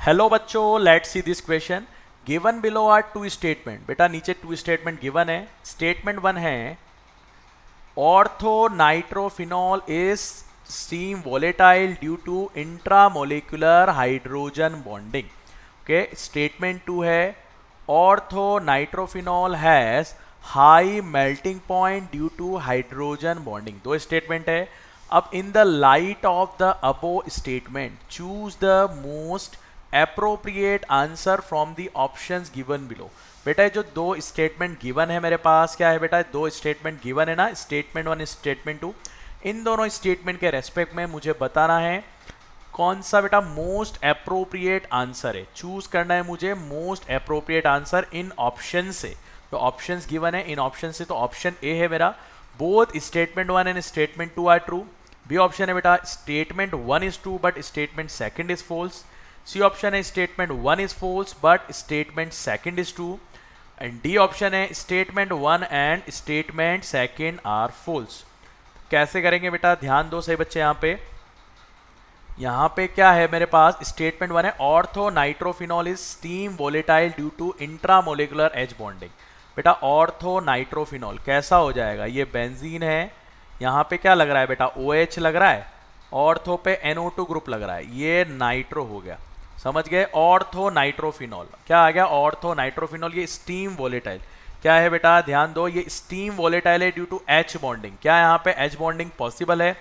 Hello बच्चों, let's see this question. Given below are two statement. बेटा नीचे two statement given है। Statement one है ortho nitrophenol is steam volatile due to intramolecular hydrogen bonding. Okay, statement two है ortho nitrophenol has high melting point due to hydrogen bonding. दो statement है। अब in the light of the above statement choose the most appropriate answer from the options given below. बेटा ये जो दो statement given है मेरे पास, क्या है बेटा, दो स्टेटमेंट गिवन है ना, स्टेटमेंट वन स्टेटमेंट टू। इन दोनों स्टेटमेंट के रेस्पेक्ट में मुझे बताना है कौन सा बेटा मोस्ट अप्रोप्रिएट आंसर है। चूज करना है मुझे most appropriate answer in option से। तो ऑप्शंस गिवन है इन ऑप्शन से, तो ऑप्शन ए है मेरा both statement one and statement two are true. B option है बेटा statement one is true but statement second is false. C option है statement one is false but statement second is true. And D option है statement one and statement second are false. कैसे करेंगे बेटा, ध्यान दो सही बच्चे। यहाँ पे क्या है मेरे पास, स्टेटमेंट वन है ortho nitrophenol is steam volatile due to intramolecular H bonding. बेटा ऑर्थो नाइट्रोफिनॉल कैसा हो जाएगा, ये बेंजीन है, यहाँ पे क्या लग रहा है बेटा OH लग रहा है, ऑर्थो पे NO2 ग्रुप लग रहा है, ये नाइट्रो हो गया। समझ गए, ऑर्थो नाइट्रोफिनॉल क्या आ गया, ऑर्थो नाइट्रोफिनॉल। ये स्टीम वोलेटाइल क्या है बेटा, ध्यान दो, ये स्टीम वोलेटाइल है ड्यू टू H बॉन्डिंग। क्या यहाँ पे H बॉन्डिंग पॉसिबल है?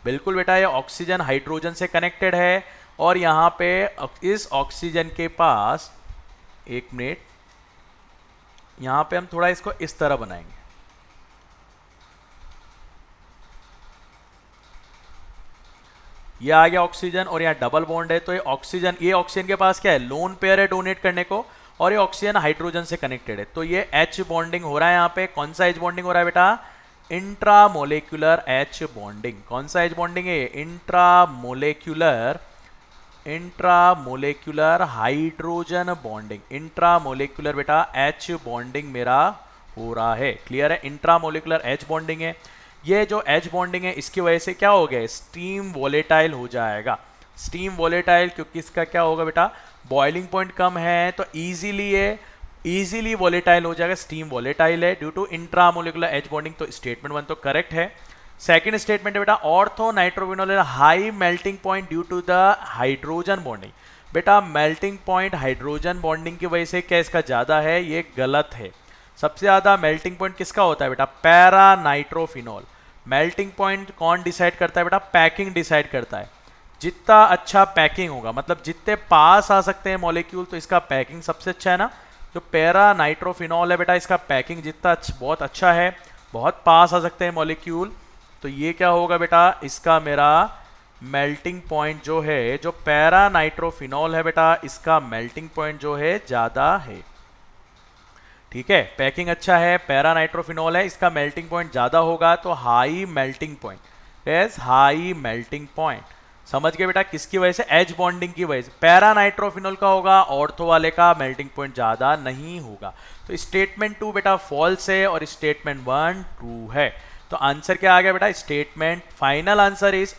बिल्कुल बेटा, ये ऑक्सीजन हाइड्रोजन से कनेक्टेड है और यहाँ पे इस ऑक्सीजन के पास, एक मिनट, यहाँ पे हम थोड़ा इसको इस तरह बनाएंगे। ये आ गया ऑक्सीजन और यहाँ डबल बॉन्ड है, तो ये ऑक्सीजन के पास क्या है, लोन पेयर है डोनेट करने को, और ये ऑक्सीजन हाइड्रोजन से कनेक्टेड है, तो ये H बॉन्डिंग हो रहा है। यहाँ पे कौन सा H बॉन्डिंग हो रहा है बेटा, इंट्रामोलेक्युलर H बॉन्डिंग। कौन सा H बॉन्डिंग है, इंट्रामोलेक्युलर हाइड्रोजन बॉन्डिंग। इंट्रामोलेक्युलर बेटा H बॉन्डिंग मेरा हो रहा है। क्लियर है, इंट्रामोलेक्युलर H बॉन्डिंग है। ये जो H बॉन्डिंग है इसकी वजह से क्या हो गया, स्टीम वोलेटाइल हो जाएगा। स्टीम वोलेटाइल क्योंकि इसका क्या होगा बेटा, बॉइलिंग पॉइंट कम है, तो इजीली वोलेटाइल हो जाएगा। स्टीम वोलेटाइल है due to intramolecular H bonding, तो स्टेटमेंट वन तो करेक्ट है। सेकंड स्टेटमेंट है बेटा ortho nitrophenol high melting point due to the hydrogen bonding. बेटा मेल्टिंग पॉइंट हाइड्रोजन बॉन्डिंग की वजह से क्या इसका ज्यादा है, ये गलत है। सबसे ज्यादा मेल्टिंग पॉइंट किसका होता है बेटा, पैरा नाइट्रोफिनॉल। मेल्टिंग पॉइंट कौन डिसाइड करता है बेटा, पैकिंग डिसाइड करता है। जितना अच्छा पैकिंग होगा, मतलब जितने पास आ सकते हैं मॉलिक्यूल, तो इसका पैकिंग सबसे अच्छा है ना। जो पैरा नाइट्रोफिनॉल है बेटा, इसका पैकिंग जितना बहुत अच्छा है, बहुत पास आ सकते हैं मॉलिक्यूल, तो ये क्या होगा बेटा, इसका मेरा मेल्टिंग पॉइंट जो है, जो पैरा नाइट्रोफिनॉल है बेटा, इसका मेल्टिंग पॉइंट जो है ज्यादा है। ठीक है, पैकिंग अच्छा है, पैरा नाइट्रोफिनॉल है, इसका मेल्टिंग पॉइंट ज्यादा होगा, तो high melting point, yes high melting point. समझ गए बेटा, किसकी वजह से, एच बॉन्डिंग की वजह से। पैरा नाइट्रोफिनॉल का होगा, ऑर्थो वाले का मेल्टिंग पॉइंट ज्यादा नहीं होगा। तो स्टेटमेंट टू बेटा फॉल्स है और स्टेटमेंट वन ट्रू है। तो आंसर क्या आ गया बेटा, statement, final answer is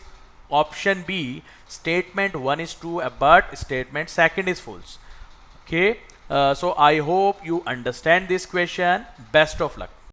option B, statement one is true but statement second is false. Okay, so I hope you understand this question. Best of luck.